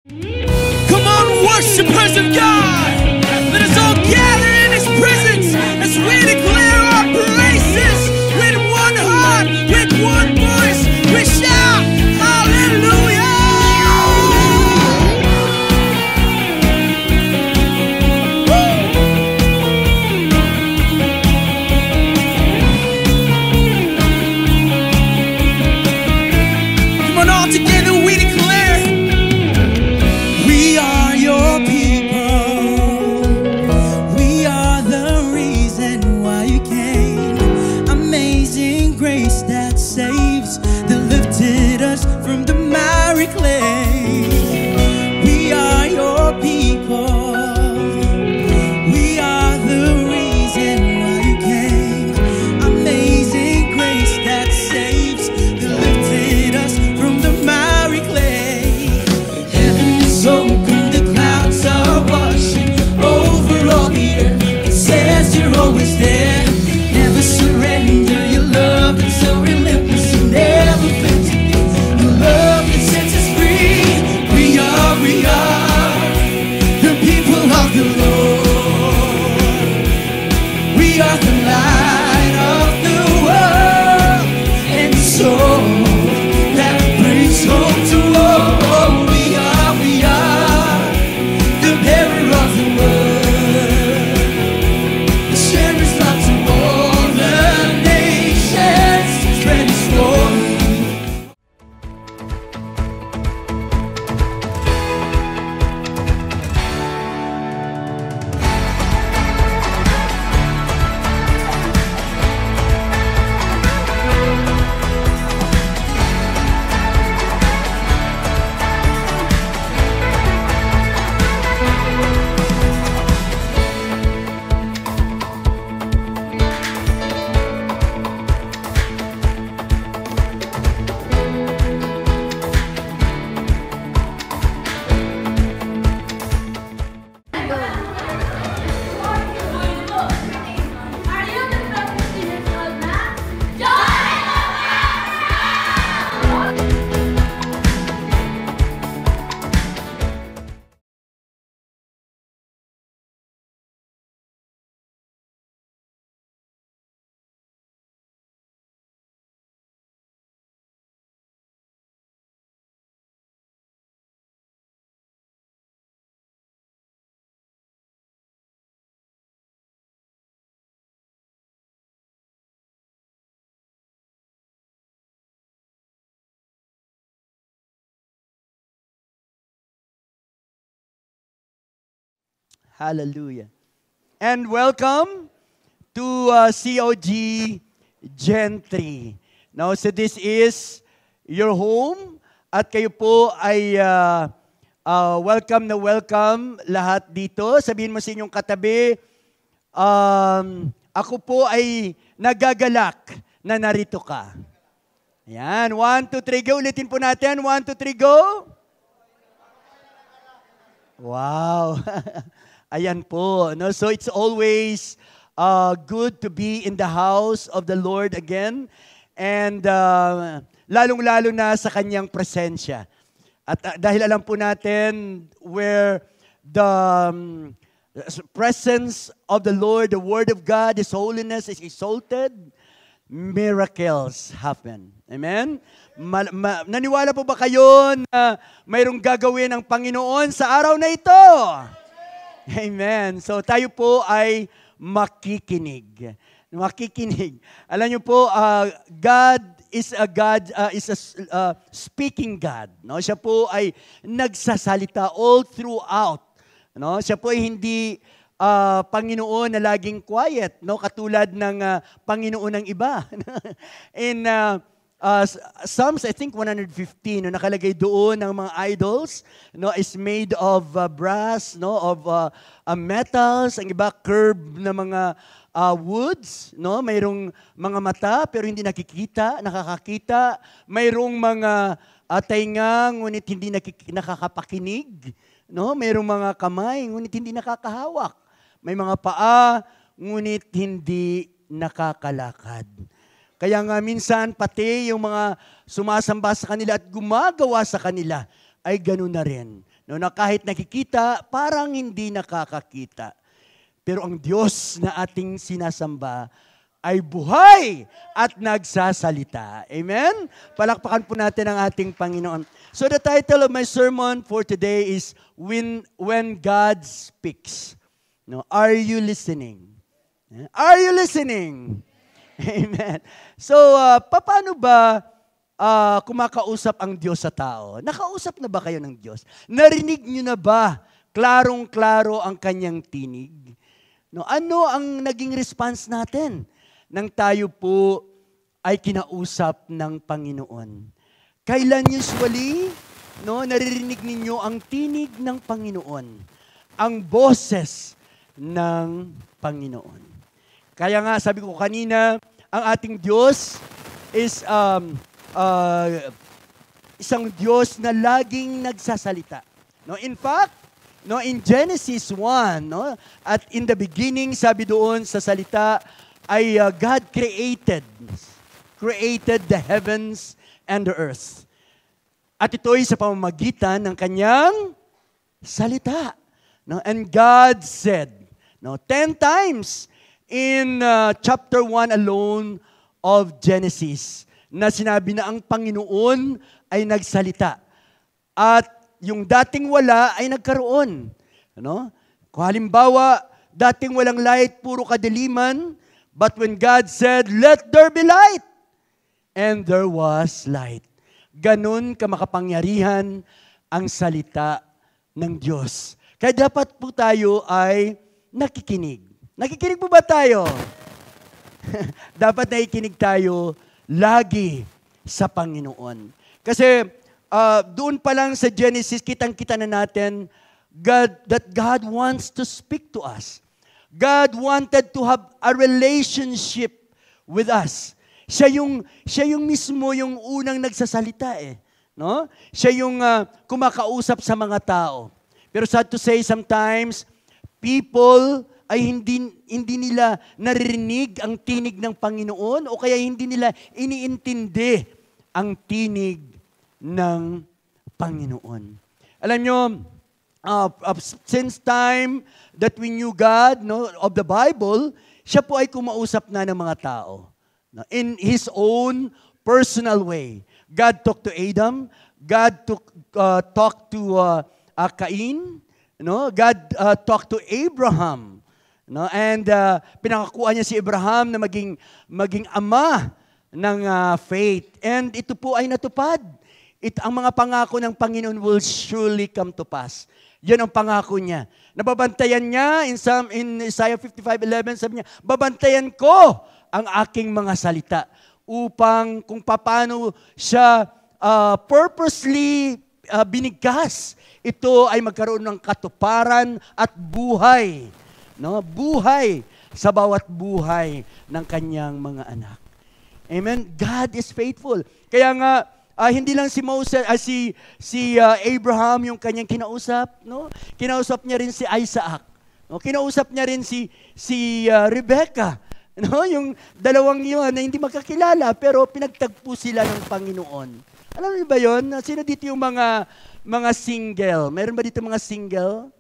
Come on, worshipers of God. Let us all gather in His presence as we declare our praises with one heart, with one voice. We shout, Hallelujah! Come on, all together we declare, we are your people. We are the reason why you came. Amazing grace that saves, that lifted us from the miry clay. We are your people. We are the reason why you came. Amazing grace that saves, that lifted us from the miry clay. Heaven is open, the clouds are washing over all the earth. It says you're always there. Never surrender, your love is so relentless. You never fail to give. Your love that sets us free. We are the people of the Lord. We are the light of the world, and so that brings hope to all. We are the bearer of the word. The sheriff's love to all the nations, spread His glory. Hallelujah. And welcome to COG Gen 3. Now, so this is your home at kayo po ay welcome na welcome lahat dito. Sabihin mo sa inyong katabi, ako po ay nagagalak na narito ka. Ayan, 1, 2, 3, go. Ulitin po natin. 1, 2, 3, go. Wow. Ayan po. No? So it's always good to be in the house of the Lord again. And lalong-lalo na sa kanyang presensya. At dahil alam po natin where the presence of the Lord, the Word of God, His holiness is exalted, miracles happen. Amen? Naniwala po ba kayo na mayroong gagawin ang Panginoon sa araw na ito? Amen. So tayo po ay makikinig. Makikinig. Alam niyo po, God is a God, is a speaking God. No? Siya po ay nagsasalita all throughout. No? Siya po ay hindi Panginoon na laging quiet, no? Katulad ng Panginoon ng iba. In Psalms, I think 115, no, nakalagay doon ng mga idols, no, is made of brass, no, of metals, ang iba curved na mga woods, no, mayroong mga mata pero hindi nakakakita, mayroong mga tainga ngunit hindi nakakapakinig, no, mayroong mga kamay ngunit hindi nakakahawak, may mga paa ngunit hindi nakakalakad. Kaya nga minsan pati yung mga sumasamba sa kanila at gumagawa sa kanila ay ganun na rin. No, na kahit nakikita, parang hindi nakakakita. Pero ang Diyos na ating sinasamba ay buhay at nagsasalita. Amen? Palakpakan po natin ang ating Panginoon. So the title of my sermon for today is When God Speaks. No, are you listening? Are you listening? Amen. So, paano ba kumakausap ang Diyos sa tao? Nakausap na ba kayo ng Diyos? Narinig niyo na ba? Klarong-klaro ang kanyang tinig? No, ano ang naging response natin nang tayo po ay kinausap ng Panginoon? Kailan usually, no, naririnig ninyo ang tinig ng Panginoon, ang boses ng Panginoon? Kaya nga, sabi ko kanina, ang ating Diyos is isang Diyos na laging nagsasalita. No, in fact, no, in Genesis 1, no, at in the beginning, sabi doon sa salita, ay God created the heavens and the earth. At ito'y sa pamamagitan ng kanyang salita. No, and God said, no, 10 times in chapter 1 alone of Genesis, na sinabi na ang Panginoon ay nagsalita. At yung dating wala ay nagkaroon. Ano? Kung halimbawa, dating walang light, puro kadiliman, but when God said, "Let there be light," and there was light. Ganun kamakapangyarihan ang salita ng Diyos. Kaya dapat po tayo ay nakikinig. Nakikinig po ba tayo? Dapat nakikinig tayo lagi sa Panginoon. Kasi doon pa lang sa Genesis, kitang-kita na natin that God wants to speak to us. God wanted to have a relationship with us. Siya yung mismo yung unang nagsasalita eh. No? Siya yung kumakausap sa mga tao. Pero sad to say, sometimes, people ay hindi nila naririnig ang tinig ng Panginoon o kaya hindi nila iniintindi ang tinig ng Panginoon. Alam nyo, since time that we knew God, no, of the Bible, siya po ay kumausap na ng mga tao. No, in His own personal way. God talked to Adam. God talked to Cain. No? God talked to Abraham. No? And pinakakuha niya si Abraham na maging ama ng faith. And ito po ay natupad. Ang mga pangako ng Panginoon will surely come to pass. Yan ang pangako niya. Nababantayan niya in Isaiah 55:11, sabi niya, babantayan ko ang aking mga salita upang kung paano siya purposely binigkas, ito ay magkaroon ng katuparan at buhay. No? Buhay sa bawat buhay ng kanyang mga anak. Amen? God is faithful. Kaya nga, hindi lang si Moses, si Abraham yung kanyang kinausap, no? Kinausap niya rin si Isaac. No? Kinausap niya rin si Rebecca. No? Yung dalawang yun na hindi magkakilala, pero pinagtagpo sila ng Panginoon. Alam niyo ba yun? Sino dito yung mga single? Meron ba dito mga single?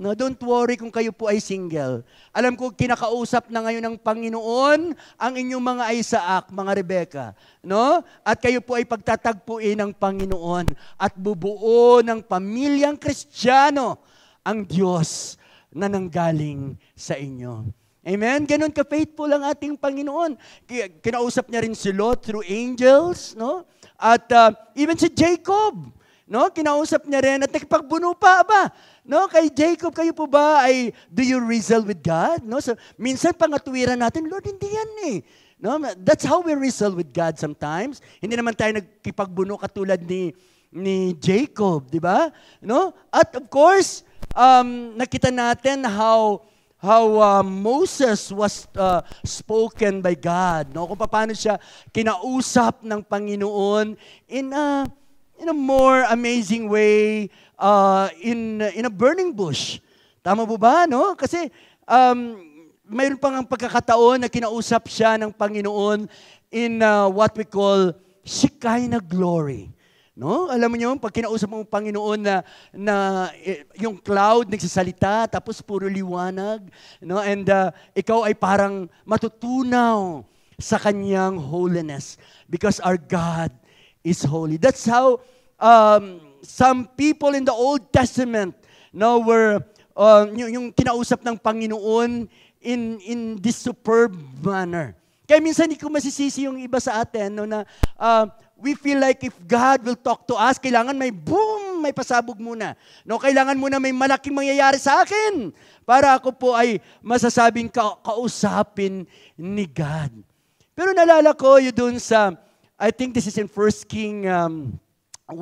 No, don't worry kung kayo po ay single. Alam ko, kinakausap na ngayon ng Panginoon ang inyong mga Isaac, mga Rebecca. No? At kayo po ay pagtatagpuin ng Panginoon at bubuo ng pamilyang Kristiyano ang Diyos na nanggaling sa inyo. Amen? Ganun ka-faithful ang ating Panginoon. Kinausap niya rin si Lot through angels. No? At even si Jacob. No? Kinausap niya rin at nakipagbuno pa ba? No, kay Jacob, kayo po ba do you wrestle with God? No, so minsan pangatwiran natin, Lord, hindi yan eh. No, that's how we wrestle with God sometimes. Hindi naman tayo nagkipagbuno katulad ni Jacob, di ba? No? At of course, nakita natin how Moses was spoken by God, no? Kung paano siya kinausap ng Panginoon in a more amazing way, in a burning bush. Tama po ba, no? Kasi mayroon pang pagkakataon na kinausap siya ng Panginoon in what we call Shekinah glory. No? Alam mo niyo, pag kinausap mo ang Panginoon yung cloud nagsasalita, tapos puro liwanag, no? And ikaw ay parang matutunaw sa kanyang holiness because our God is holy. That's how some people in the Old Testament, no, were yung kinausap ng Panginoon in this superb manner. Kaya minsan hindi ko masisisi yung iba sa atin, no, na we feel like if God will talk to us, kailangan may boom, may pasabog muna. No, kailangan muna may malaking mangyayari sa akin para ako po ay masasabing kausapin ni God. Pero nalala ko yun dun sa, I think this is in 1 King 1:19,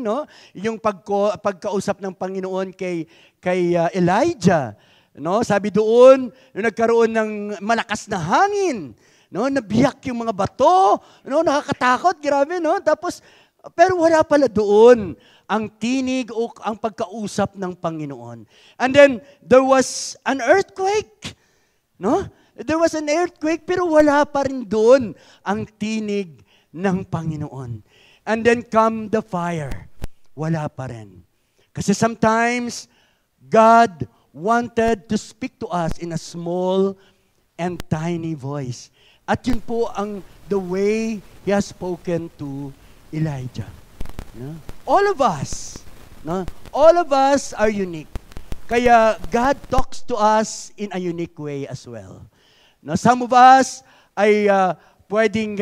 no? Yung pagkausap ng Panginoon kay Elijah, no? Sabi doon, nung nagkaroon ng malakas na hangin, no, nabiyak yung mga bato, no, nakakatakot, grabe, no? Tapos, pero wala pala doon ang tinig o ang pagkausap ng Panginoon. And then, there was an earthquake, no? There was an earthquake, pero wala pa rin doon ang tinig ng Panginoon. And then come the fire. Wala pa rin. Kasi sometimes, God wanted to speak to us in a small and tiny voice. At yun po the way He has spoken to Elijah. No? All of us, no? All of us are unique. Kaya God talks to us in a unique way as well. No? Some of us ay pwedeng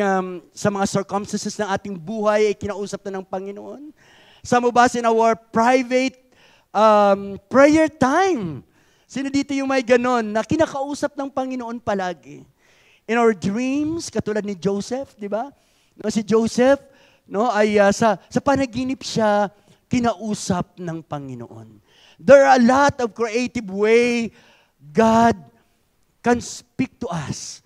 sa mga circumstances ng ating buhay ay kinausap na ng Panginoon. Some of us in our private prayer time. Sino dito yung may ganon na kinakausap ng Panginoon palagi? In our dreams, katulad ni Joseph, di ba? No, si Joseph, no, ay sa panaginip siya kinausap ng Panginoon. There are a lot of creative way God can speak to us.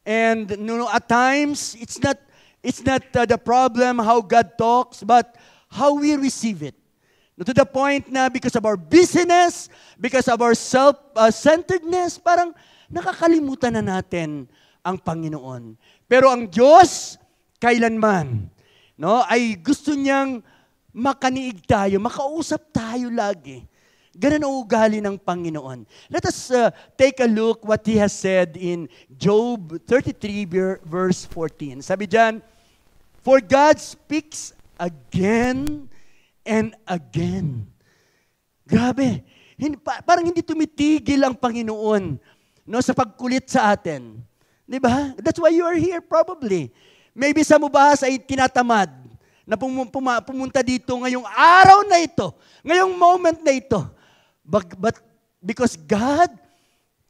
And at times it's not the problem how God talks, but how we receive it. To the point na because of our busyness, because of our self-centeredness, parang nakakalimutan na natin ang Panginoon. Pero ang Diyos, kailanman, no, ay gusto niyang makaniig tayo, makausap tayo lagi. Ganun ang ugali ng Panginoon. Let us take a look what He has said in Job 33 verse 14. Sabi diyan, for God speaks again and again. Grabe. Parang hindi tumitigil ang Panginoon, no, sa pagkulit sa atin. Di ba? That's why you are here probably. Maybe sa mubahas ay tinatamad na pumunta dito ngayong araw na ito, ngayong moment na ito. But because God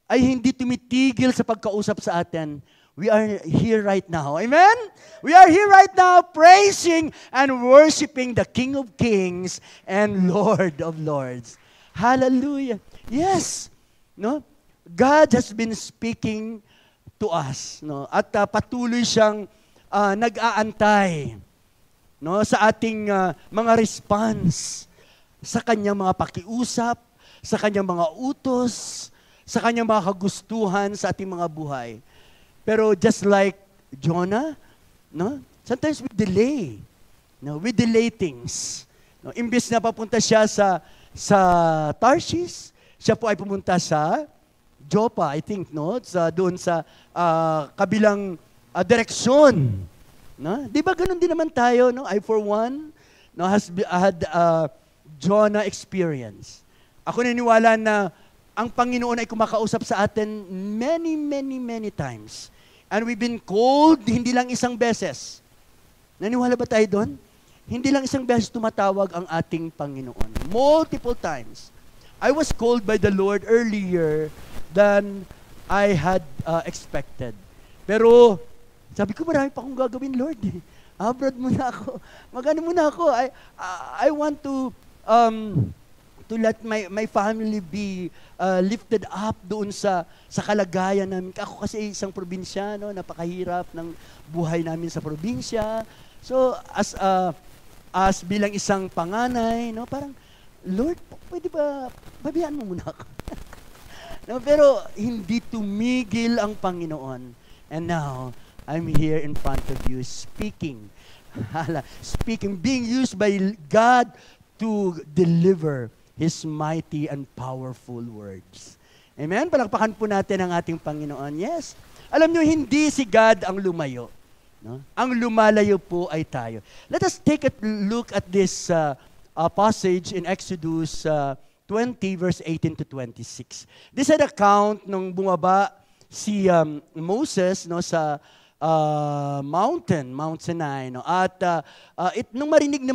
ay hindi tumitigil sa pagkausap sa atin, we are here right now. Amen? We are here right now praising and worshiping the King of Kings and Lord of Lords. Hallelujah. Yes. No? God has been speaking to us, no? At patuloy siyang nag-aantay, no, sa ating mga response sa kanyang mga pakiusap, sa kanyang mga utos, sa kanyang mga kagustuhan sa ating mga buhay. Pero just like Jonah, no, sometimes we delay. No, we delay things. No, imbes na papunta siya sa Tarshish, siya po ay pumunta sa Joppa, I think, no? Doon sa kabilang direksyon. No? Di ba ganun din naman tayo, no? I for one, no, had Jonah experience. Ako naniniwala na ang Panginoon ay kumakausap sa atin many times. And we've been called hindi lang isang beses. Naniwala ba tayo doon? Hindi lang isang beses tumatawag ang ating Panginoon. Multiple times. I was called by the Lord earlier than I had expected. Pero, sabi ko, marami pa akong gagawin, Lord. Abroad muna ako. Magano muna ako. I want to let my family be lifted up doon sa kalagayan namin. Ako kasi isang probinsyano, napakahirap ng buhay namin sa probinsya. So, as bilang isang panganay, no, parang, Lord, pwede ba, babiyaan mo muna ako? No, pero hindi tumigil ang Panginoon. And now, I'm here in front of you speaking Speaking, being used by God to deliver His mighty and powerful words. Amen? Palakpakan po natin ang ating Panginoon. Yes. Alam nyo, hindi si God ang lumayo. No? Ang lumalayo po ay tayo. Let us take a look at this passage in Exodus 20, verse 18 to 26. This is an account nung bumaba si Moses no, sa Mount Sinai. No? At nung marinig ng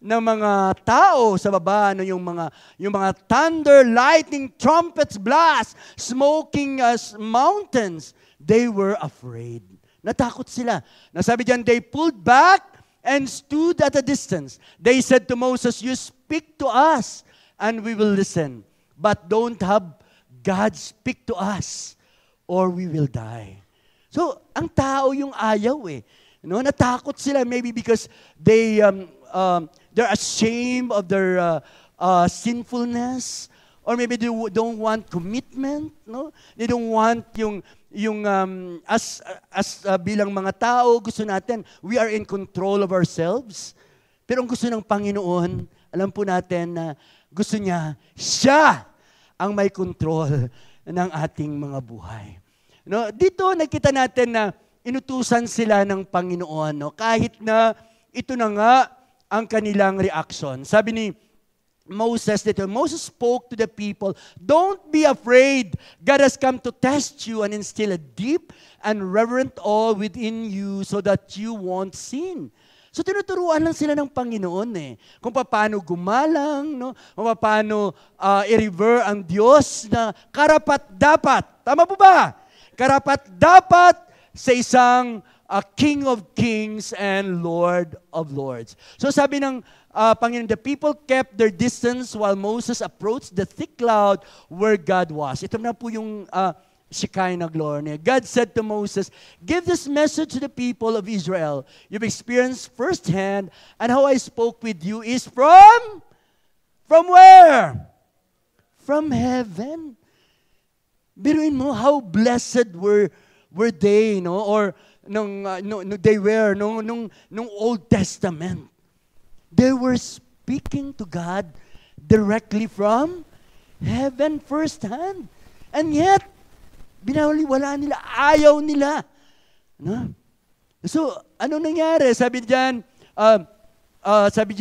mga tao sa baba, no, yung mga thunder, lightning, trumpets, blast, smoking mountains, they were afraid. Natakot sila. Nasabi diyan, they pulled back and stood at a distance. They said to Moses, "You speak to us, and we will listen. But don't have God speak to us, or we will die." So, ang tao yung ayaw eh. No, natakot sila maybe because they're ashamed of their sinfulness, or maybe they don't want commitment, no? They don't want yung bilang mga tao, gusto natin, we are in control of ourselves. Pero ang gusto ng Panginoon, alam po natin na gusto niya, siya ang may control ng ating mga buhay. No, dito nakita natin na inutusan sila ng Panginoon, no? Kahit na ito na nga ang kanilang reaction. Sabi ni Moses spoke to the people, "Don't be afraid. God has come to test you and instill a deep and reverent awe within you so that you won't sin." So tinuturuan lang sila ng Panginoon kung paano gumalang, no? Kung paano i-revere ang Diyos na karapat-dapat. Tama po ba? Karapat-dapat sa isang King of Kings and Lord of Lords. So sabi ng Panginoon, the people kept their distance while Moses approached the thick cloud where God was. Ito na po yung Shekinah glory. God said to Moses, "Give this message to the people of Israel. You've experienced firsthand, and how I spoke with you is from where? From heaven." Biruin mo, how blessed were they, no? Or nung Old Testament. They were speaking to God directly from heaven firsthand. And yet, binawaliwala nila, ayaw nila. No? So, ano nangyari? Sabi diyan,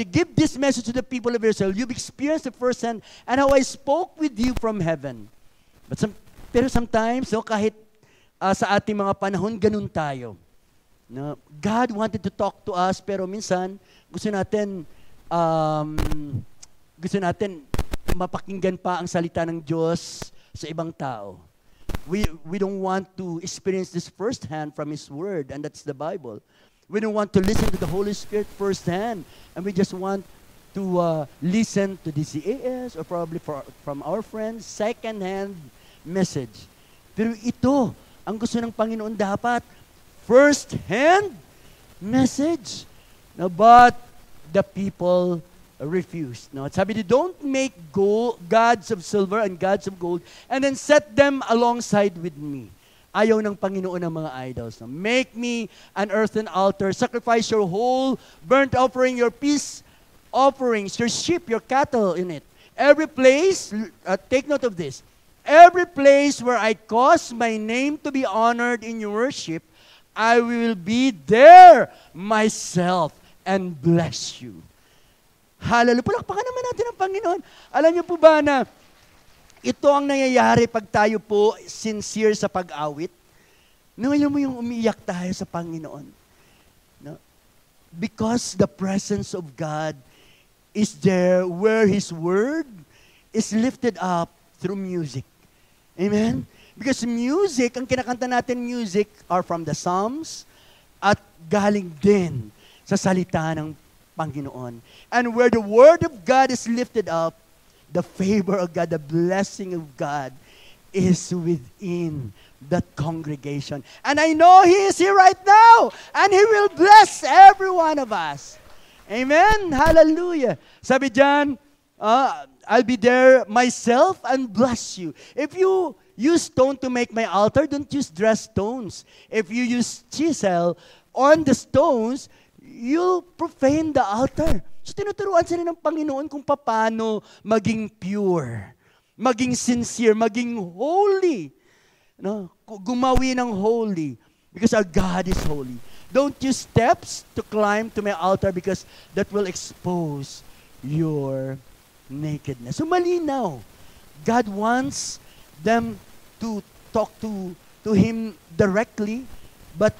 "Give this message to the people of Israel. You've experienced it firsthand, and how I spoke with you from heaven." Pero sometimes, no, kahit sa ating mga panahon, ganun tayo. No? God wanted to talk to us, pero minsan, gusto natin mapakinggan pa ang salita ng Diyos sa ibang tao. We don't want to experience this firsthand from His Word, and that's the Bible. We don't want to listen to the Holy Spirit firsthand, and we just want to listen to DCAS or probably from our friends, second-hand message. Pero ito, ang gusto ng Panginoon dapat, first-hand message. No, but the people refused. No, sabi niya, "Don't make gods of silver and gods of gold and then set them alongside with me." Ayaw ng Panginoon ng mga idols. No? "Make me an earthen altar. Sacrifice your whole burnt offering, your peace offerings, your sheep, your cattle in it. Every place," take note of this, "every place where I cause my name to be honored in your worship, I will be there myself and bless you." Hallelujah. Palakpakan naman natin ang Panginoon. Alam niyo po ba na ito ang nangyayari pag tayo po sincere sa pag-awit? Alam mo yung umiyak tayo sa Panginoon. No? Because the presence of God is there where His Word is lifted up through music. Amen? Because music, ang kinakanta natin music are from the Psalms at galing din sa salita ng Panginoon. And where the Word of God is lifted up, the favor of God, the blessing of God is within that congregation. And I know He is here right now, and He will bless every one of us. Amen? Hallelujah. Sabi diyan, "I'll be there myself and bless you." If you use stone to make my altar, don't use dressed stones. If you use chisel on the stones, you'll profane the altar. So tinuturuan sila ng Panginoon kung paano maging pure, maging sincere, maging holy. No? Gumawi ng holy because our God is holy. Don't use steps to climb to my altar because that will expose your nakedness. So malinaw. God wants them to talk to Him directly, but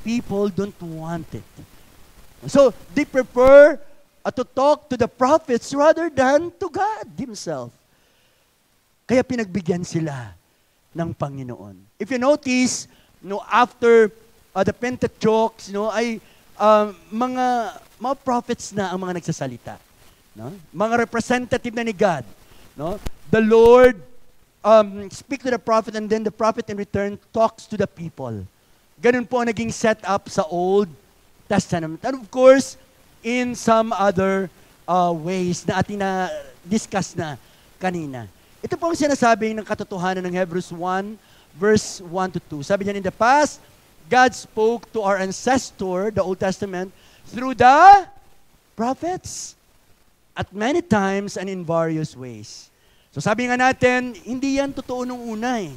people don't want it. So they prefer to talk to the prophets rather than to God Himself. Kaya pinagbigyan sila ng Panginoon. If you notice, after the Pentateuch, ay mga prophets na ang mga nagsasalita. No? Mga representative na ni God. No? The Lord speak to the prophet and then the prophet in return talks to the people. Ganun po naging set up sa Old Testament. And of course, in some other ways na ating na-discuss na kanina. Ito po ang sinasabi ng katotohanan ng Hebrews 1, verse 1 to 2. Sabi niya, in the past, God spoke to our ancestor, the Old Testament, through the prophets at many times and in various ways. So sabi nga natin, hindi yan totoo nung una eh.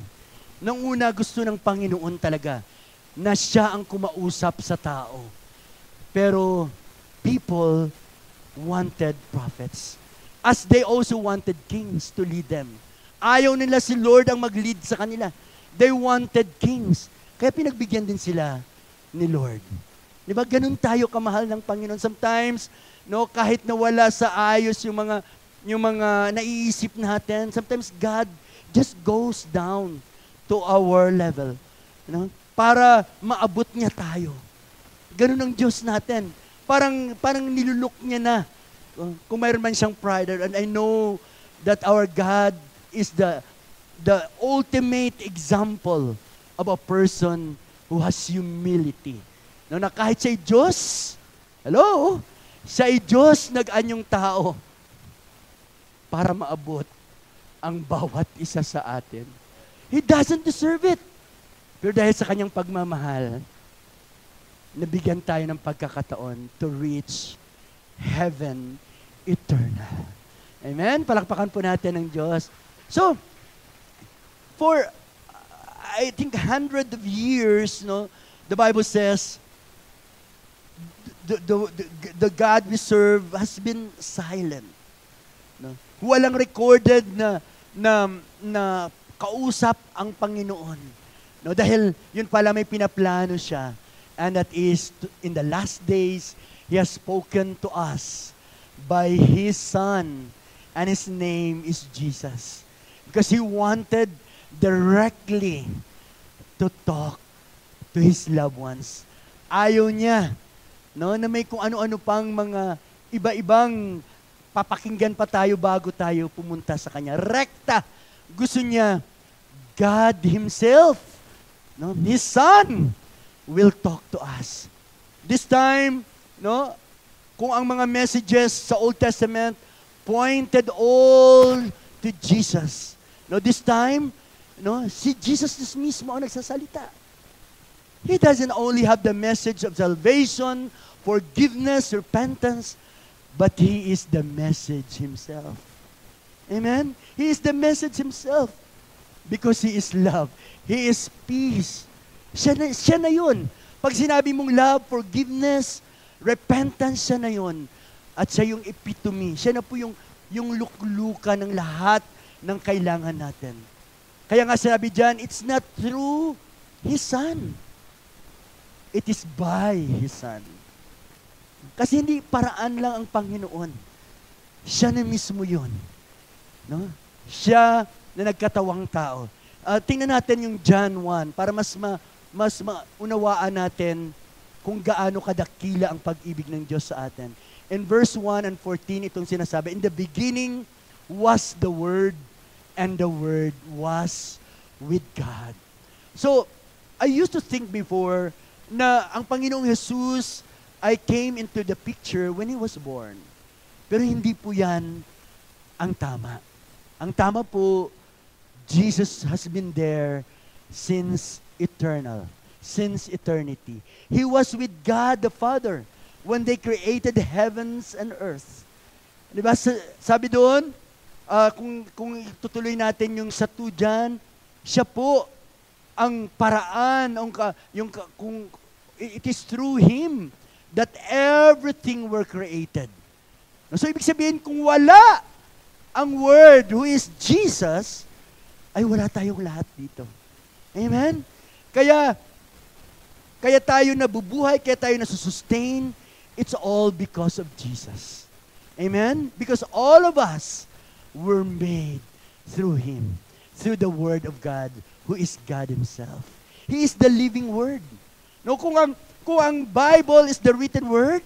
Nung una, gusto ng Panginoon talaga na siya ang kumausap sa tao. Pero people wanted prophets. As they also wanted kings to lead them. Ayaw nila si Lord ang mag-lead sa kanila. They wanted kings. Kaya pinagbigyan din sila ni Lord. Di ba? Ganun tayo kamahal ng Panginoon. Sometimes, kahit nawala sa ayos yung mga naiisip natin, sometimes God just goes down to our level. Para maabot niya tayo. Ganun ang Diyos natin. Parang nilulok niya na. Kung mayroon man siyang pride, and I know that our God is the ultimate example of a person who has humility. Na kahit siya'y Diyos, siya'y Diyos nag-anyong tao para maabot ang bawat isa sa atin. He doesn't deserve it. Pero dahil sa kanyang pagmamahal, nabigyan tayo ng pagkakataon to reach heaven eternal. Amen? Palakpakan po natin ng Diyos. So, for, I think, 100 of years, the Bible says, the God we serve has been silent. Walang recorded na kausap ang Panginoon. Dahil yun pala may pinaplano siya. And that is, in the last days, He has spoken to us by His Son, and His name is Jesus. Because He wanted directly to talk to His loved ones. Ayaw niya, na may kung ano-ano pang mga iba-ibang papakinggan pa tayo bago tayo pumunta sa Kanya. Rekta. Gusto niya, God Himself, His Son, will talk to us. This time, kung ang mga messages sa Old Testament pointed all to Jesus. This time, si Jesus mismo ang nagsasalita. He doesn't only have the message of salvation, forgiveness, repentance, but He is the message Himself. Amen? He is the message Himself because He is love. He is peace. Siya na yun. Pag sinabi mong love, forgiveness, repentance, siya na yun. At siya yung epitome. Siya na po yung luklukan ng lahat ng kailangan natin. Kaya nga sinabi dyan, it's not through His Son. It is by His Son. Kasi hindi paraan lang ang Panginoon. Siya na mismo yun. Siya na nagkatawang tao. Tingnan natin yung John 1 para mas maunawaan natin kung gaano kadakila ang pag-ibig ng Diyos sa atin. In verse 1 and 14, itong sinasabi, in the beginning was the Word, and the Word was with God. So, I used to think before na ang Panginoong Jesus ay came into the picture when He was born. Pero hindi po yan ang tama. Ang tama po, Jesus has been there since eternal. Since eternity. He was with God the Father when they created the heavens and earth. Di ba? Sabi doon, kung tutuloy natin yung sa 2 dyan, siya po ang paraan, kung it is through Him that everything were created. So, ibig sabihin, kung wala ang Word, who is Jesus, ay wala tayong lahat dito. Amen? Kaya tayo nabubuhay, kaya tayo nasusustain, it's all because of Jesus. Amen? Because all of us were made through Him, through the Word of God, who is God Himself. He is the living Word. No, kung ang Bible is the written Word,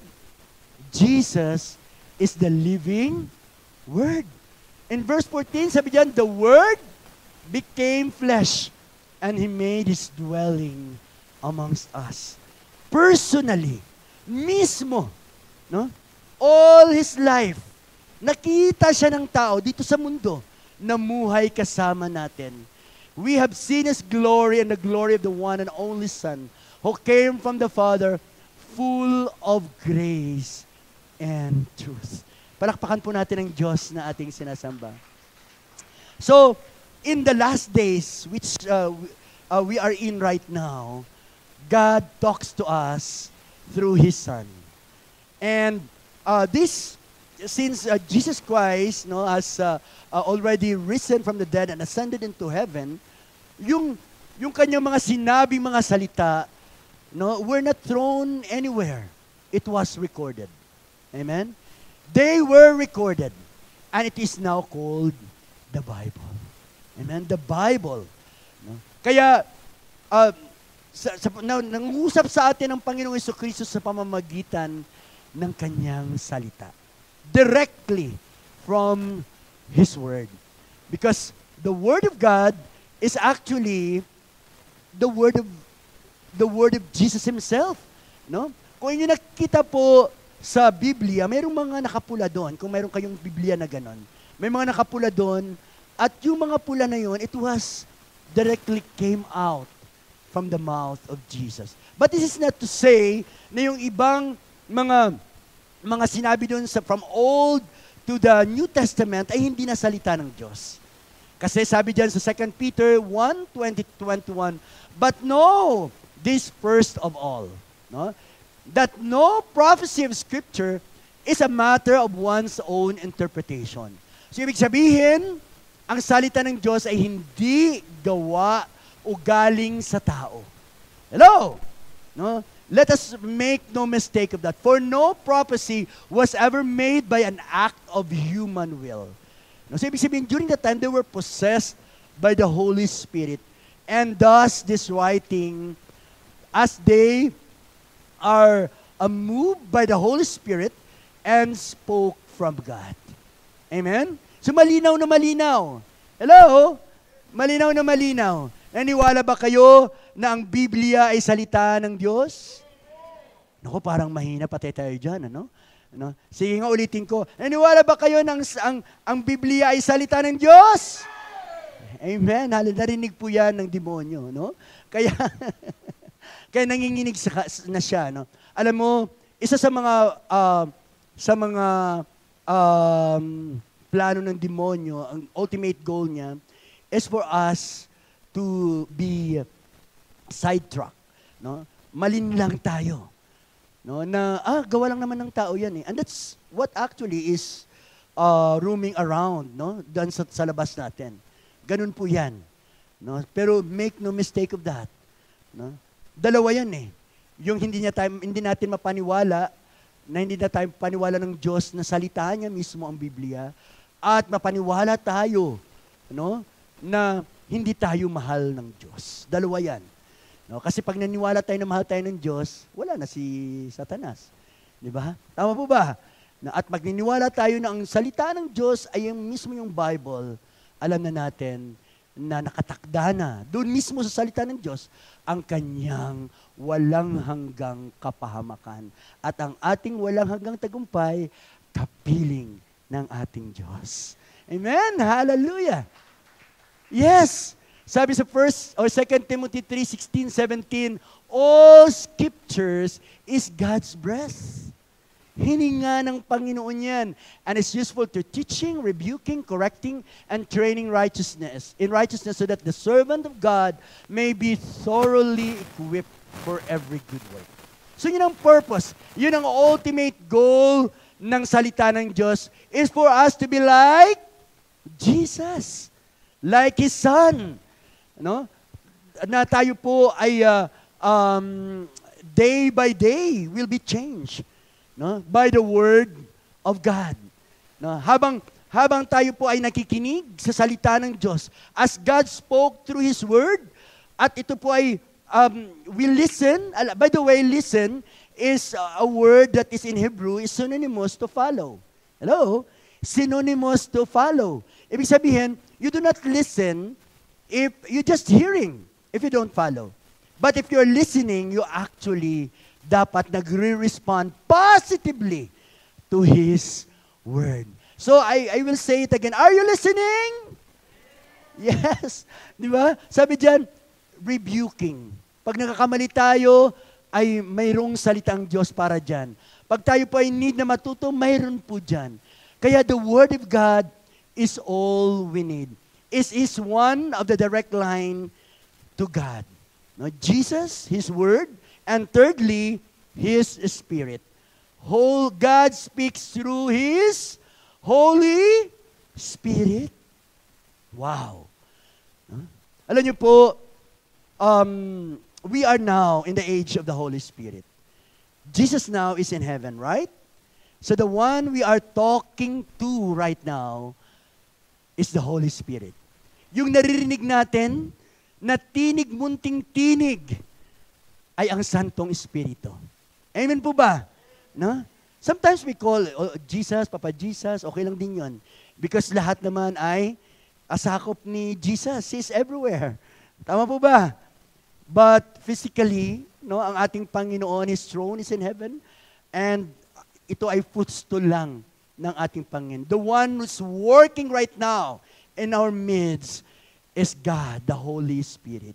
Jesus is the living Word. In verse 14, sabi diyan, the Word became flesh and He made His dwelling amongst us. Personally, mismo, no? All His life, nakita siya ng tao dito sa mundo, namuhay kasama natin. We have seen His glory and the glory of the one and only Son, who came from the Father, full of grace and truth. Palakpakan po natin ang Diyos na ating sinasamba. So, in the last days, which we are in right now, God talks to us through His Son. And since Jesus Christ has already risen from the dead and ascended into heaven, yung kanyang mga sinabing mga salita, were not thrown anywhere. It was recorded. Amen? They were recorded. And it is now called the Bible. Amen? The Bible. Kaya, nangusap sa atin ang Panginoong Jesucristo sa pamamagitan ng kanyang salita. Directly from His Word. Because the Word of God is actually the Word of Jesus Himself. No? Kung inyo nakita po sa Biblia, mayroong mga nakapula doon. Kung mayroong kayong Biblia na ganon, may mga nakapula doon, at yung mga pula na yun, it was directly came out from the mouth of Jesus. But this is not to say na yung ibang mga sinabi doon from Old to the New Testament ay hindi na salita ng Diyos. Kasi sabi diyan sa 2 Peter 1:20-21, but know this first of all, that no prophecy of Scripture is a matter of one's own interpretation. So ibig sabihin, ang salita ng Diyos ay hindi gawa o galing sa tao. Hello? No? Let us make no mistake of that. For no prophecy was ever made by an act of human will. No? So ibig sabihin, during that time, they were possessed by the Holy Spirit. And thus, this writing, as they are moved by the Holy Spirit and spoke from God. Amen? So malinaw na malinaw. Hello? Malinaw na malinaw. Naniwala ba kayo na ang Biblia ay salita ng Diyos? Naku, parang mahina pati tayo dyan, ano? Sige nga, ulitin ko. Naniwala ba kayo na ang Biblia ay salita ng Diyos? Amen. Narinig po yan ng demonyo, no? Kaya, kaya nanginginig na siya, no? Alam mo, isa sa mga plano ng demonyo, ang ultimate goal niya is for us to be sidetracked, no? Malinlang tayo, no? Na gawa lang naman ng tao 'yan eh. And that's what actually is roaming around, no? Doon sa labas natin. Ganun po 'yan, no? Pero make no mistake of that, no? Dalawa 'yan eh. Yung hindi natin mapaniwala na hindi na tayo paniwala ng Diyos na salita niya mismo ang Biblia, at mapaniwala tayo, no, na hindi tayo mahal ng Diyos. Dalawa yan. No? Kasi pag naniwala tayo na mahal tayo ng Diyos, wala na si Satanas. Di ba? Tama po ba? At pag naniwala tayo na ang salita ng Diyos ay yung mismo yung Bible, alam na natin na nakatakda na, doon mismo sa salita ng Diyos, ang kanyang walang hanggang kapahamakan. At ang ating walang hanggang tagumpay, kapiling ng ating Diyos. Amen? Hallelujah! Yes! Sabi sa 1 or 2 Timothy 3:16-17, all scriptures is God's breath. Hininga ng Panginoon yan. And it's useful to teaching, rebuking, correcting, and training in righteousness so that the servant of God may be thoroughly equipped for every good work. So yun ang purpose. Yun ang ultimate goal ng salita ng Diyos is for us to be like Jesus. Like His Son. No? Na tayo po ay day by day will be changed. No? By the Word of God. No? Habang tayo po ay nakikinig sa salita ng Diyos, as God spoke through His Word, at ito po ay, we listen. By the way, listen is a word that is in Hebrew, is synonymous to follow. Hello? Synonymous to follow. Ibig sabihin, you do not listen if you're just hearing, if you don't follow. But if you're listening, you actually dapat nagre-respond positively to His Word. So, I will say it again. Are you listening? Yes. Di ba? Sabi diyan, rebuking. Pag nakakamali tayo, ay mayroong salitang Diyos para diyan. Pag tayo po ay need na matuto, mayroon po diyan. Kaya the Word of God is all we need. Is one of the direct line to God. No, Jesus, His Word, and thirdly, His Spirit. God speaks through His Holy Spirit. Wow. Alam niyo po, we are now in the age of the Holy Spirit. Jesus now is in heaven, right? So the one we are talking to right now is the Holy Spirit. Yung naririnig natin, na tinig munting tinig, ay ang Santong Espiritu. Amen po ba? No? Sometimes we call Jesus, Papa Jesus, okay lang din yun. Because lahat naman ay asakop ni Jesus. He's everywhere. Tama po ba? But physically, no, ang ating Panginoon, His throne is in heaven, and ito ay footstool lang ng ating Panginoon. The one who's working right now in our midst is God, the Holy Spirit.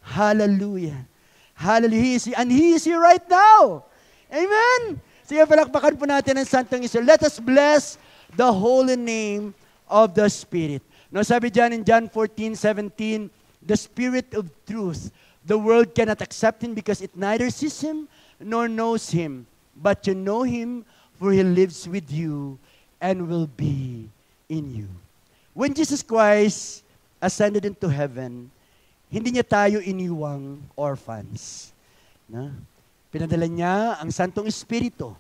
Hallelujah. Hallelujah. And He is here right now. Amen. Sige, palakpakan po natin ang Santong Espiritu. Let us bless the holy name of the Spirit. No, sabi dyan in John 14:17, the Spirit of truth, the world cannot accept Him because it neither sees Him nor knows Him. But you know Him, for He lives with you and will be in you. When Jesus Christ ascended into heaven, hindi niya tayo iniwang orphans. No? Pinadala niya ang Santong Espiritu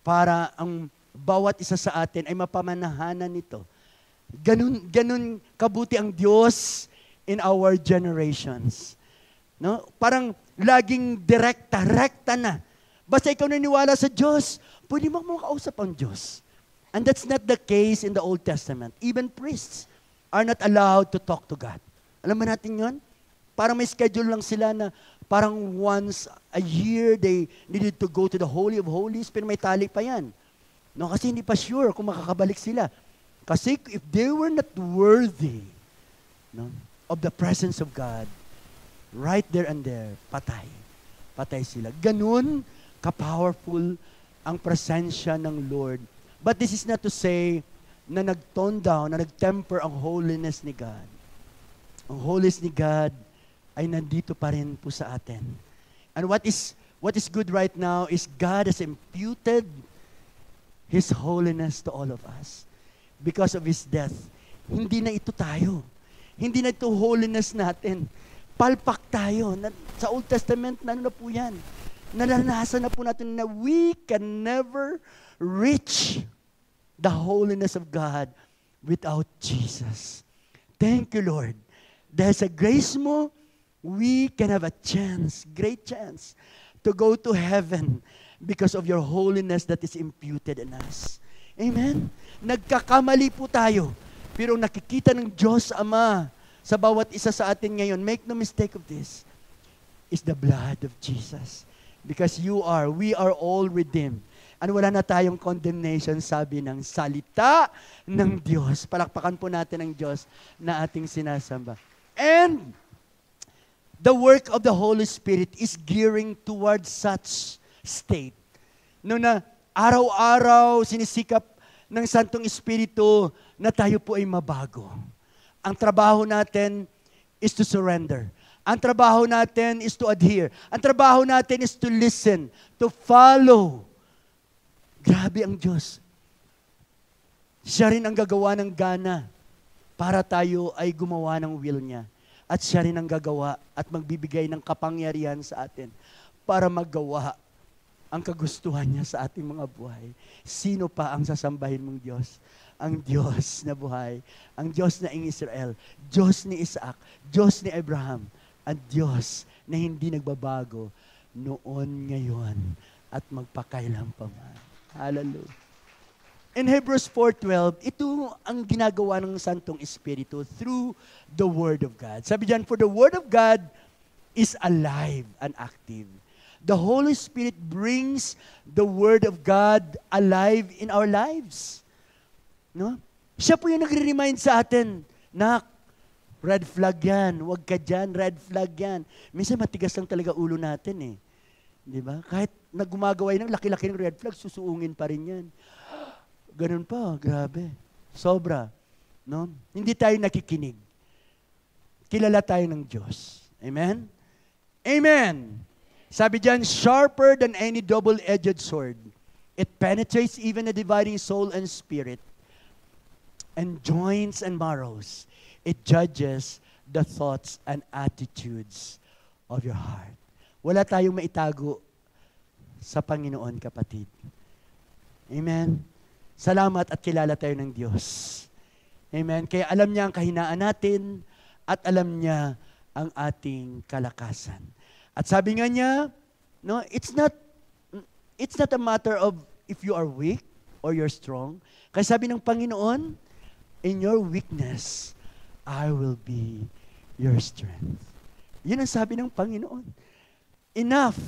para ang bawat isa sa atin ay mapamanahanan nito. Ganun kabuti ang Diyos in our generations. No? Parang laging rekta na. Basta ikaw naniwala sa Diyos, pwede mo makausap ang Diyos. And that's not the case in the Old Testament. Even priests are not allowed to talk to God. Alam ba natin yun? Parang may schedule lang sila na parang once a year they needed to go to the Holy of Holies, pero may tali pa yan. No, kasi hindi pa sure kung makakabalik sila. Kasi if they were not worthy, no, of the presence of God, right there and there, patay. Patay sila. Ganun ka-powerful ang presensya ng Lord. But this is not to say na nag-tone down, na nag-temper ang holiness ni God. Ang holiness ni God ay nandito pa rin po sa atin. And what is good right now is God has imputed His holiness to all of us. Because of His death. Hindi na ito tayo. Hindi na ito holiness natin. Palpak tayo. Sa Old Testament, na po yan. Naranasan na po natin na we can never reach the holiness of God without Jesus. Thank you, Lord. Dahil sa grace mo, we can have a chance, great chance, to go to heaven because of your holiness that is imputed in us. Amen? Nagkakamali po tayo, pero nakikita ng Diyos Ama sa bawat isa sa atin ngayon, make no mistake of this, is the blood of Jesus. Because we are all redeemed. And wala na tayong condemnation, sabi ng salita ng Diyos. Palakpakan po natin ang Diyos na ating sinasamba. And the work of the Holy Spirit is gearing towards such state. No na araw-araw sinisikap ng Santong Espiritu na tayo po ay mabago. Ang trabaho natin is to surrender. Ang trabaho natin is to adhere. Ang trabaho natin is to listen, to follow. Grabe ang Diyos. Siya rin ang gagawa ng gana para tayo ay gumawa ng will niya. At siya rin ang gagawa at magbibigay ng kapangyarihan sa atin para maggawa ang kagustuhan niya sa ating mga buhay. Sino pa ang sasambahin mong Diyos? Ang Diyos na buhay, ang Diyos na ing Israel, Diyos ni Isaac, Diyos ni Abraham, ang Diyos na hindi nagbabago noon, ngayon, at magpakailan pa man. Hallelujah. In Hebrews 4:12, ito ang ginagawa ng Santong Espiritu through the Word of God. Sabi diyan, for the Word of God is alive and active. The Holy Spirit brings the Word of God alive in our lives. No? Siya po yung nagre-remind sa atin, nak, red flag yan, huwag ka dyan, red flag yan. Minsan matigas lang talaga ulo natin eh. Di ba? Kahit nagumagawa ng laki-laki ng red flag, susuungin pa rin yan. Ganun pa, grabe. Sobra. No? Hindi tayo nakikinig. Kilala tayo ng Diyos. Amen? Amen! Sabi diyan, sharper than any double-edged sword. It penetrates even the dividing soul and spirit, and joints and marrows. It judges the thoughts and attitudes of your heart. Wala tayong maitago sa Panginoon, kapatid. Amen? Salamat at kilala tayo ng Diyos. Amen? Kaya alam niya ang kahinaan natin at alam niya ang ating kalakasan. At sabi nga niya, no, it's not a matter of if you are weak or you're strong. Kaya sabi ng Panginoon, in your weakness, I will be your strength. Yun ang sabi ng Panginoon. Enough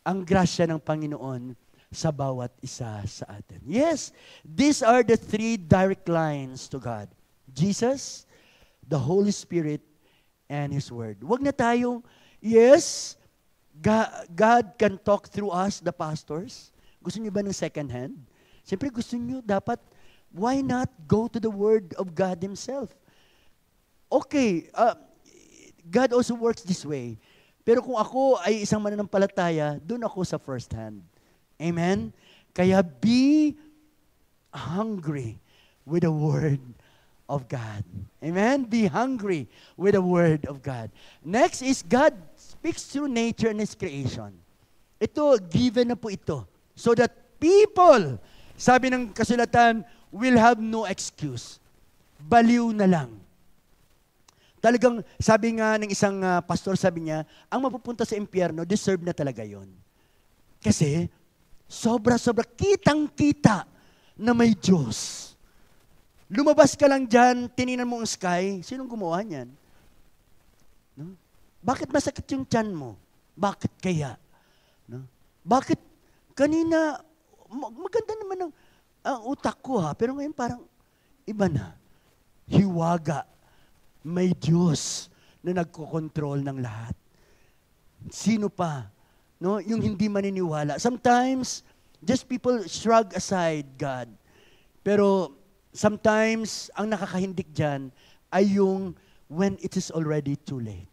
ang grasya ng Panginoon sa bawat isa sa atin. Yes, these are the three direct lines to God. Jesus, the Holy Spirit, and His Word. Huwag na tayong, yes, God can talk through us, the pastors. Gusto niyo ba ng second hand? Siyempre gusto niyo, dapat, why not go to the Word of God Himself? Okay, God also works this way. Pero kung ako ay isang mananampalataya, doon ako sa first hand. Amen? Kaya be hungry with the Word of God. Amen? Be hungry with the Word of God. Next is God speaks through nature and His creation. Ito, given na po ito. So that people, sabi ng kasulatan, will have no excuse. Baliw na lang. Talagang, sabi nga ng isang pastor, sabi niya, ang mapupunta sa impyerno, deserve na talaga yon. Kasi, sobra-sobra, kitang-kita na may Diyos. Lumabas ka lang dyan, tininan mo ang sky, sinong gumawa niyan? No? Bakit masakit yung tiyan mo? Bakit kaya? No? Bakit kanina, maganda naman ang utak ko ha, pero ngayon parang iba na. Hiwaga. May Diyos na nagkokontrol ng lahat. Sino pa? No? Yung hindi maniniwala. Sometimes, just people shrug aside God. Pero sometimes, ang nakakahindik dyan ay yung when it is already too late.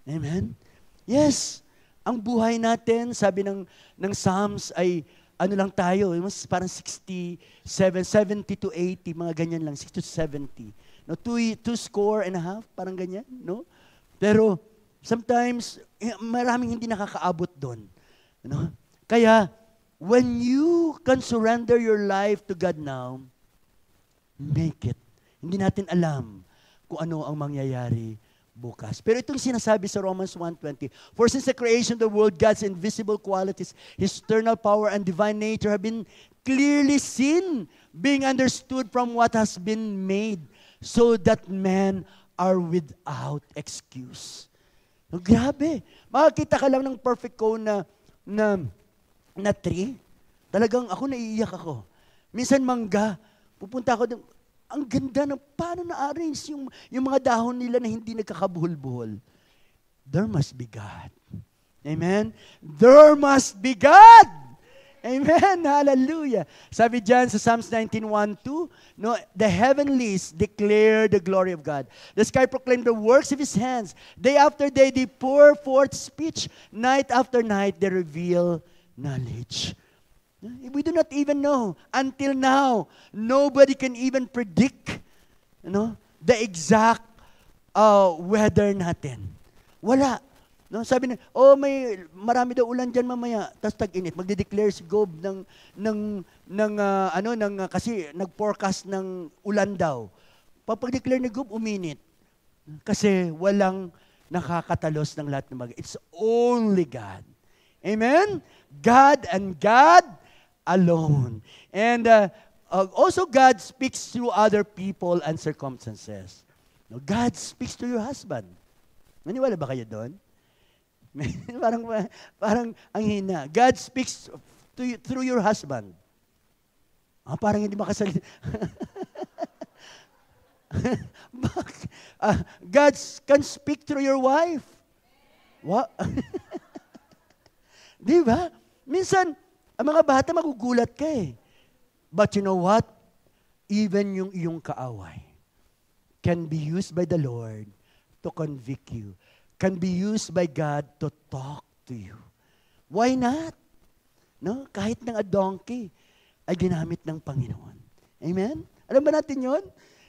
Amen? Yes. Ang buhay natin, sabi ng Psalms ay ano lang tayo, parang 67, 70 to 80, mga ganyan lang, 60 to 70. No, 2 score and a half, parang ganyan, no? Pero sometimes maraming hindi nakakaabot doon, no? Kaya when you can surrender your life to God now, make it. Hindi natin alam kung ano ang mangyayari bukas. Pero itong sinasabi sa Romans 1:20, for since the creation of the world, God's invisible qualities, His eternal power and divine nature have been clearly seen, being understood from what has been made, so that men are without excuse. No, grabe. Makakita ka lang ng perfect cone na tree. Talagang ako naiiyak ako. Minsan mangga, pupunta ako doon, ang ganda ng paano na-arrange yung mga dahon nila na hindi nagkakabuhol-buhol. There must be God. Amen? There must be God. Amen. Hallelujah. Sabi dyan sa Psalms 19:1-2, no, the heavenlies declare the glory of God. The sky proclaim the works of His hands. Day after day, they pour forth speech. Night after night, they reveal knowledge. We do not even know. Until now, nobody can even predict, the exact weather natin. Wala. No, sabi na, marami daw ulan diyan mamaya, tapos tag-init. Magde-declare si Gob kasi nag-forecast ng ulan daw. Pag-declare ni Gob, uminit. Kasi walang nakakatalos ng lahat ng bagay. It's only God. Amen? God and God alone. And also God speaks through other people and circumstances. No, God speaks to your husband. Maniwala ba kayo doon? parang ang hina. God speaks to you, through your husband. Parang hindi makasalita. God can speak through your wife. What? Di ba? Minsan, ang mga bata magugulat ka eh. But you know what? Even yung iyong kaaway can be used by the Lord to convict you. Can be used by God to talk to you. Why not? No? Kahit ng a donkey ay ginamit ng Panginoon. Amen? Alam ba natin yon?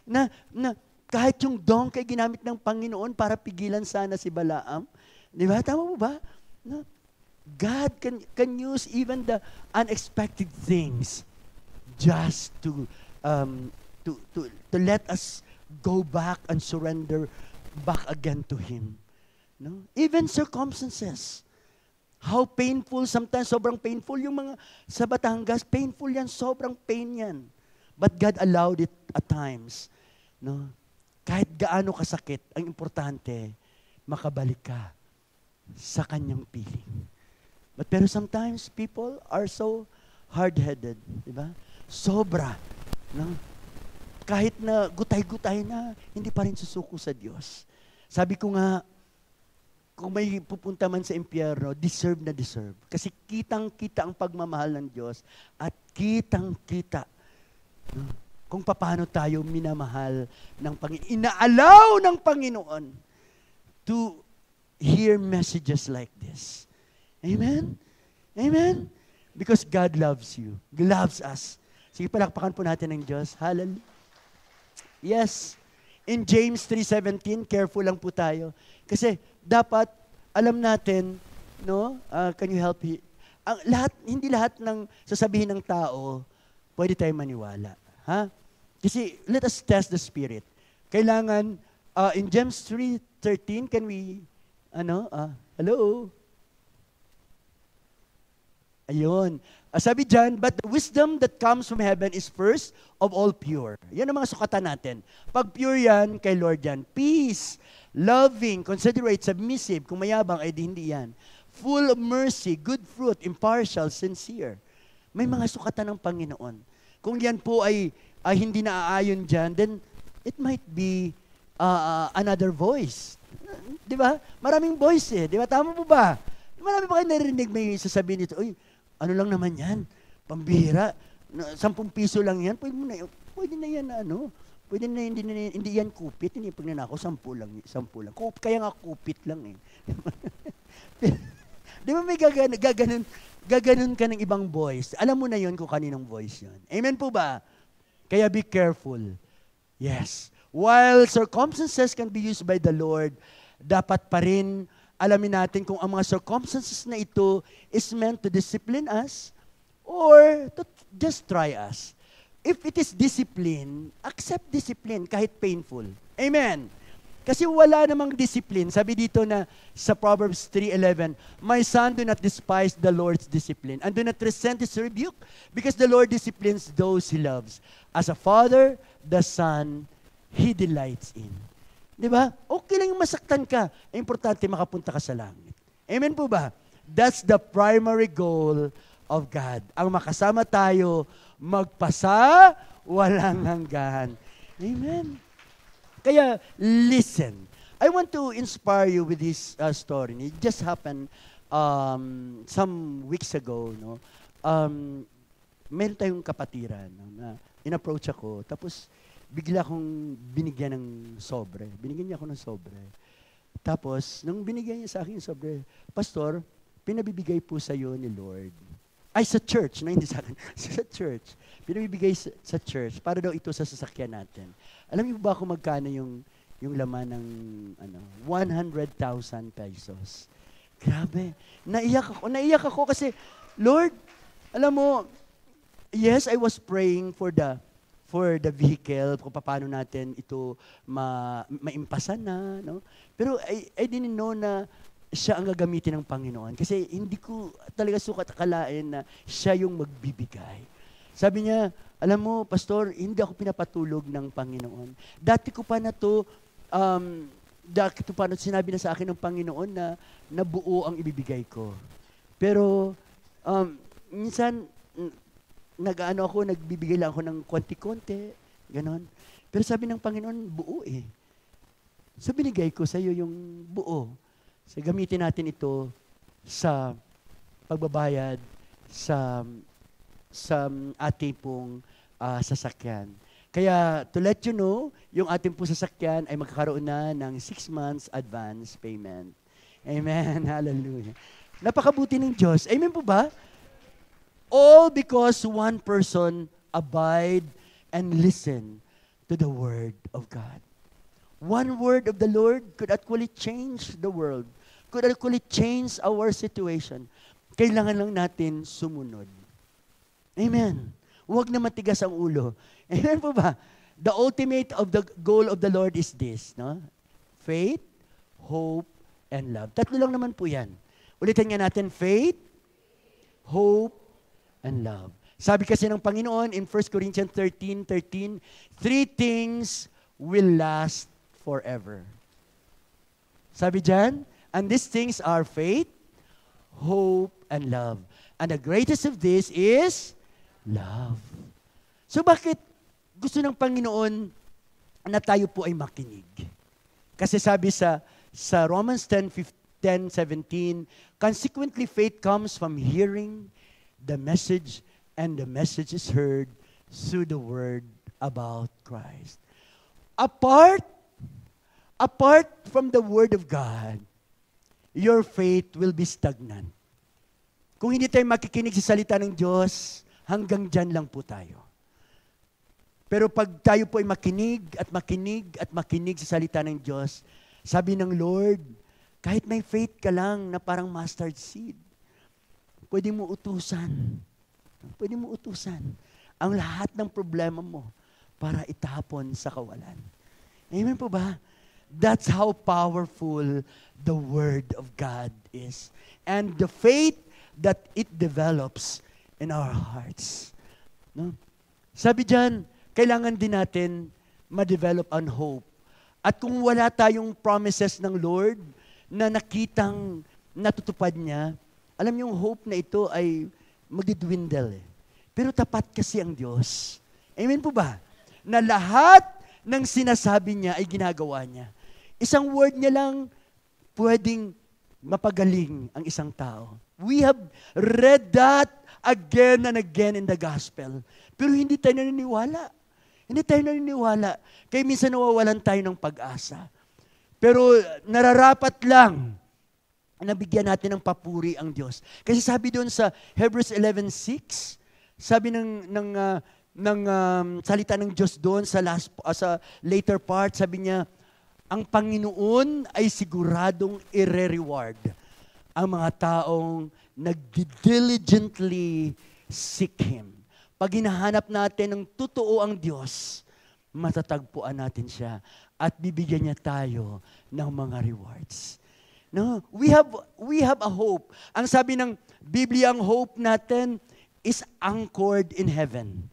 Na kahit yung donkey ay ginamit ng Panginoon para pigilan sana si Balaam. Di ba? Tama mo ba? No? God can use even the unexpected things just to let us go back and surrender back again to Him. No? Even circumstances. How painful, sometimes sobrang painful yung mga sa Batangas, painful yan, sobrang pain yan. But God allowed it at times. No? Kahit gaano kasakit, ang importante, makabalik ka sa kanyang piling. Pero sometimes people are so hard-headed, di ba? Sobra. No? Kahit na gutay-gutay na, hindi pa rin susuko sa Diyos. Sabi ko nga, kung may pupunta man sa impyerno, deserve na deserve. Kasi kitang-kita ang pagmamahal ng Diyos at kitang-kita kung paano tayo minamahal ng Panginoon. Inaalaw ng Panginoon to hear messages like this. Amen? Amen? Because God loves you. He loves us. Sige, palakpakan po natin ng Diyos. Hallelujah. Yes. In James 3:17, careful lang po tayo. Kasi dapat alam natin, no? Can you help me? Hindi lahat ng sasabihin ng tao, pwede tayo maniwala. Ha? Kasi let us test the spirit. Kailangan, in James 3:13, can we, hello? Ayun. Sabi dyan, but the wisdom that comes from heaven is first of all pure. Yan ang mga sukatan natin. Pag pure yan, kay Lord yan. Peace, loving, considerate, submissive. Kung mayabang, ay hindi yan. Full of mercy, good fruit, impartial, sincere. May mga sukatan ng Panginoon. Kung yan po ay hindi naaayon dyan, then it might be another voice. Di ba? Maraming voice eh. Di ba? Tama po ba? Marami pa kayo narinig may sasabihin nito, uy, ano lang naman yan? Pambihira. 10 piso lang yan. Pwede na yan Pwede na hindi yan kupit. Hindi pag nanako, 10 lang. Kaya nga kupit lang eh. Di ba may gaganon ka ng ibang voice? Alam mo na yon kung kaninong voice yon. Amen po ba? Kaya be careful. Yes. While circumstances can be used by the Lord, dapat pa rin alamin natin kung ang mga circumstances na ito is meant to discipline us or to just try us. If it is discipline, accept discipline kahit painful. Amen. Kasi wala namang discipline. Sabi dito na sa Proverbs 3:11, my son, do not despise the Lord's discipline and do not resent His rebuke because the Lord disciplines those He loves. As a father, the son He delights in. Di ba? Okay lang yung masaktan ka. Importante makapunta ka sa langit. Amen po ba? That's the primary goal of God. Ang makasama tayo, magpasa, walang hanggan. Amen. Kaya, listen. I want to inspire you with this story. It just happened some weeks ago. No? meron tayong kapatiran no, na in-approach ako, tapos bigla akong binigyan ng sobre. Binigyan niya ako ng sobre. Tapos, nung binigyan niya sa akin yung sobre, Pastor, pinabibigay po sa iyo ni Lord. Ay, sa church, na hindi sa akin. Sa church. Pinabibigay sa church para daw ito sa sasakyan natin. Alam niyo ba kung magkano yung laman ng 100,000 pesos? Grabe. Naiyak ako kasi, Lord, alam mo, yes, I was praying for the vehicle, kung paano natin ito maimpasan na, no? Pero I didn't know na siya ang gagamitin ng Panginoon. Kasi hindi ko talaga sukat akalain na siya yung magbibigay. Sabi niya, alam mo, Pastor, hindi ako pinapatulog ng Panginoon. Dati ko pa na sinabi na sa akin ng Panginoon na buo ang ibibigay ko. Pero, minsan, nagbibigay lang ako ng konti-konti, ganon. Pero sabi ng Panginoon, buo eh. So binigay ko sa iyo yung buo. So gamitin natin ito sa pagbabayad sa ating pong sasakyan. Kaya to let you know, yung ating pong sasakyan ay magkakaroon na ng 6 months advance payment. Amen. Hallelujah. Napakabuti ng Diyos. Amen po ba? All because one person abide and listen to the word of God. One word of the Lord could actually change the world, could actually change our situation. Kailangan lang natin sumunod. Amen. Huwag na matigas ang ulo. Amen po ba? The ultimate of the goal of the Lord is this, no? Faith, hope, and love. Tatlo lang naman po yan. Ulitin nga natin, faith, hope, and love. Sabi kasi ng Panginoon in 1 Corinthians 13:13, 3 things will last forever. Sabi dyan, and these things are faith, hope, and love. And the greatest of this is love. So bakit gusto ng Panginoon na tayo po ay makinig? Kasi sabi sa Romans 10:17, consequently faith comes from hearing the message, and the message is heard through the word about Christ. Apart from the word of God, your faith will be stagnant. Kung hindi tayo makikinig sa salita ng Diyos, hanggang dyan lang po tayo. Pero pag tayo po ay makinig at makinig at makinig sa salita ng Diyos, sabi ng Lord, kahit may faith ka lang na parang mustard seed, pwede mo utusan. Pwede mo utusan ang lahat ng problema mo para itapon sa kawalan. Amen po ba? That's how powerful the Word of God is. And the faith that it develops in our hearts. No? Sabi dyan, kailangan din natin ma-develop ang hope. At kung wala tayong promises ng Lord na nakitang natutupad niya, alam niyo, yung hope na ito ay magdidwindle. Pero tapat kasi ang Diyos. Amen po ba? Na lahat ng sinasabi niya ay ginagawa niya. Isang word niya lang pwedeng mapagaling ang isang tao. We have read that again and again in the gospel. Pero hindi tayo naniniwala. Hindi tayo naniniwala. Kaya minsan nawawalan tayo ng pag-asa. Pero nararapat lang nabigyan natin ng papuri ang Diyos. Kasi sabi doon sa Hebrews 11:6, sabi ng salita ng Diyos doon sa later part, sabi niya, ang Panginoon ay siguradong ire-reward ang mga taong nag-diligently seek Him. Pag hinahanap natin ng totoo ang Diyos, matatagpuan natin siya at bibigyan niya tayo ng mga rewards. No, we have a hope. Ang sabi ng Biblia, ang hope natin is anchored in heaven.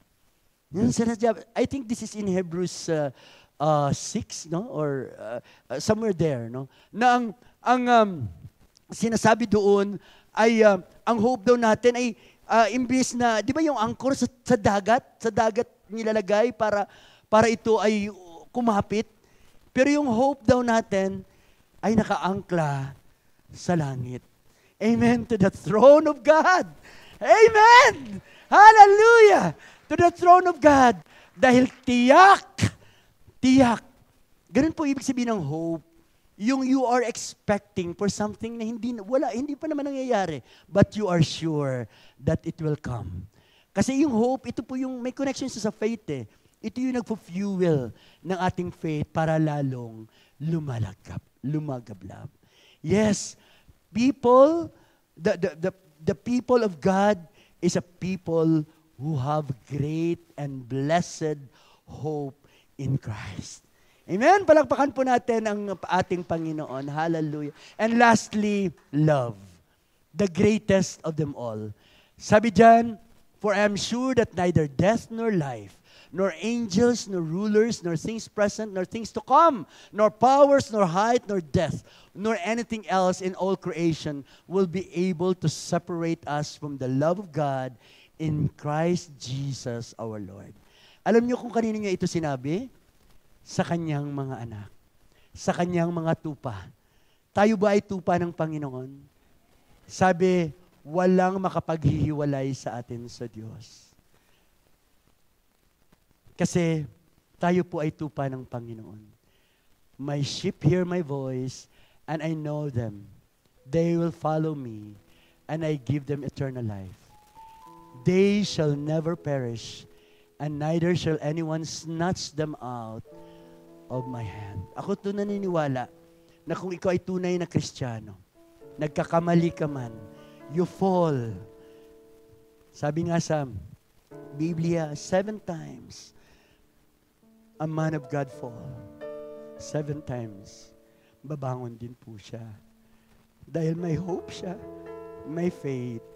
I think this is in Hebrews 6, no, or somewhere there, no. Na ang sinasabi doon ay ang hope daw natin ay imbis na, di ba yung anchor sa dagat nilalagay para ito ay kumapit. Pero yung hope daw natin ay nakaangkla sa langit. Amen to the throne of God. Amen! Hallelujah! To the throne of God. Dahil tiyak. Ganun po ibig sabihin ng hope. Yung you are expecting for something na hindi pa naman nangyayari, but you are sure that it will come. Kasi yung hope, ito po yung may connection sa faith eh. Ito yung nagpo-fuel ng ating faith para lalong lumagablab. Yes, people, the people of God is a people who have great and blessed hope in Christ. Amen? Palakpakan po natin ang ating Panginoon. Hallelujah. And lastly, love. The greatest of them all. Sabi dyan, for I am sure that neither death nor life, nor angels, nor rulers, nor things present, nor things to come, nor powers, nor height, nor depth, nor anything else in all creation will be able to separate us from the love of God in Christ Jesus our Lord. Alam niyo kung kanino niya ito sinabi? Sa kanyang mga anak. Sa kanyang mga tupa. Tayo ba ay tupa ng Panginoon? Sabi, walang makapaghihiwalay sa atin sa Diyos. Kasi tayo po ay tupa ng Panginoon. My sheep hear my voice, and I know them. They will follow me, and I give them eternal life. They shall never perish, and neither shall anyone snatch them out of my hand. Ako ito naniniwala na kung ikaw ay tunay na Kristiyano, nagkakamali ka man, you fall. Sabi nga sa Biblia, 7 times a man of God fall. 7 times babangon din po siya. Dahil may hope siya, may faith,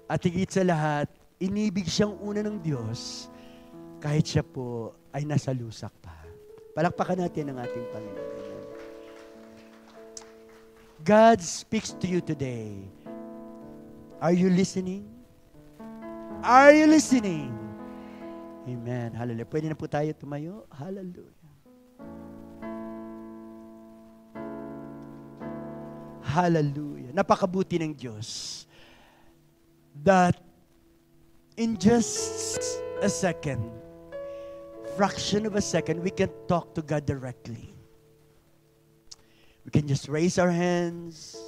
at higit sa lahat, inibig siyang una ng Diyos kahit siya po ay nasa lusak pa. Palakpakan natin ang ating Panginoon. God speaks to you today. Are you listening? Are you listening? Amen. Hallelujah. Pwede na po tayo tumayo. Hallelujah. Hallelujah. Napakabuti ng Diyos that in just a second, fraction of a second, we can talk to God directly. We can just raise our hands,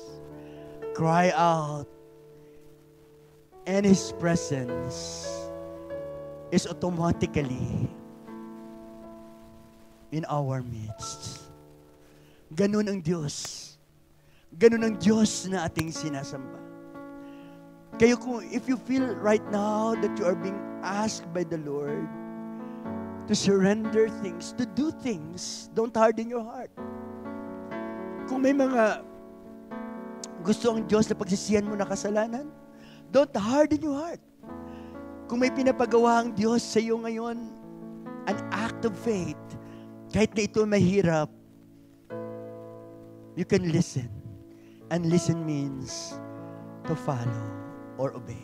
cry out, and His presence is automatically in our midst. Ganun ang Diyos. Ganun ang Diyos na ating sinasamba. Kayo kung, if you feel right now that you are being asked by the Lord to surrender things, to do things, don't harden your heart. Kung may mga gusto ang Diyos na pagsisihan mo na kasalanan, don't harden your heart. Kung may pinapagawa ang Diyos sa iyo ngayon, an act of faith, kahit na ito mahirap, you can listen. And listen means to follow or obey.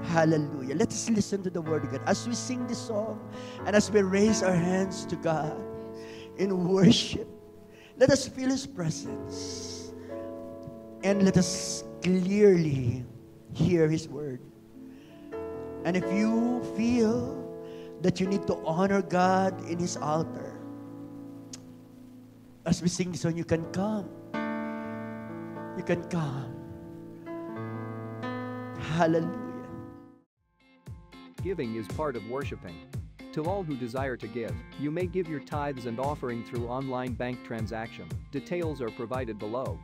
Hallelujah. Let us listen to the Word of God. As we sing this song and as we raise our hands to God in worship, let us feel His presence. And let us clearly hear His Word. And if you feel that you need to honor God in His altar, as we sing this song, you can come. You can come. Hallelujah. Giving is part of worshiping. To all who desire to give, you may give your tithes and offering through online bank transaction. Details are provided below.